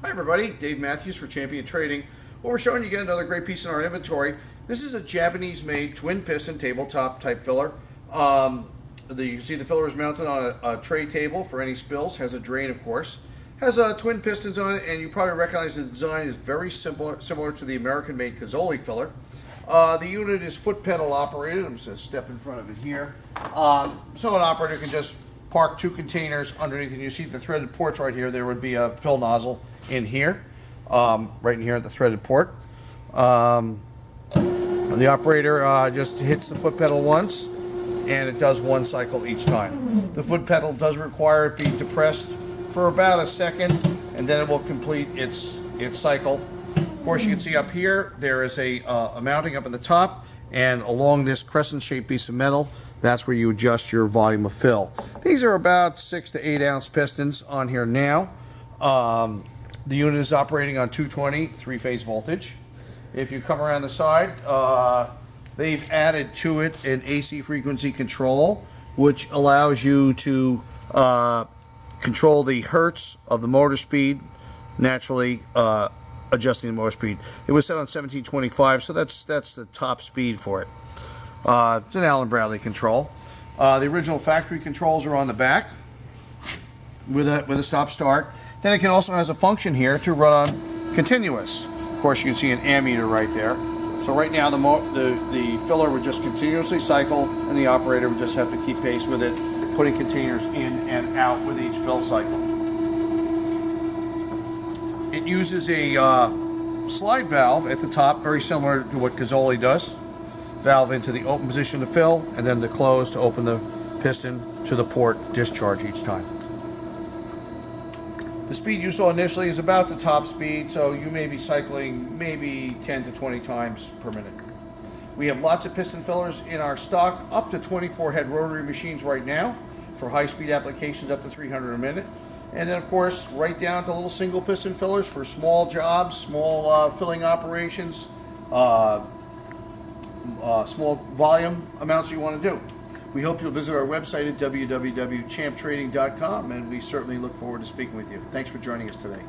Hi everybody, Dave Matthews for Champion Trading. What we're showing you again, another great piece in our inventory. This is a Japanese-made twin piston tabletop type filler. You can see the filler is mounted on a tray table for any spills. Has a drain, of course. Has twin pistons on it, and you probably recognize the design is very similar to the American-made Cazzoli filler. The unit is foot pedal operated. I'm just going to step in front of it here. So an operator can just park two containers underneath, and you see the threaded ports right here. There would be a fill nozzle in here, right in here at the threaded port. The operator just hits the foot pedal once, and it does one cycle each time. The foot pedal does require it be depressed for about a second, and then it will complete its cycle. Of course, you can see up here there is a mounting up at the top, and along this crescent-shaped piece of metal, that's where you adjust your volume of fill. These are about 6 to 8 ounce pistons on here now. The unit is operating on 220 three-phase voltage. If you come around the side, they've added to it an AC frequency control, which allows you to control the hertz of the motor speed, naturally adjusting the motor speed. It was set on 1725, so that's the top speed for it. It's an Allen Bradley control. The original factory controls are on the back with a stop-start. Then it also has a function here to run on continuous. Of course, you can see an ammeter right there. So right now the filler would just continuously cycle, and the operator would just have to keep pace with it, putting containers in and out with each fill cycle. It uses a slide valve at the top, very similar to what Cazzoli does. Valve into the open position to fill, and then the close to open the piston to the port discharge each time. The speed you saw initially is about the top speed, so you may be cycling maybe 10 to 20 times per minute. We have lots of piston fillers in our stock, up to 24 head rotary machines right now for high-speed applications up to 300 a minute. And then, of course, right down to little single piston fillers for small jobs, small filling operations, small volume amounts you want to do. We hope you'll visit our website at www.champtrading.com, and we certainly look forward to speaking with you. Thanks for joining us today.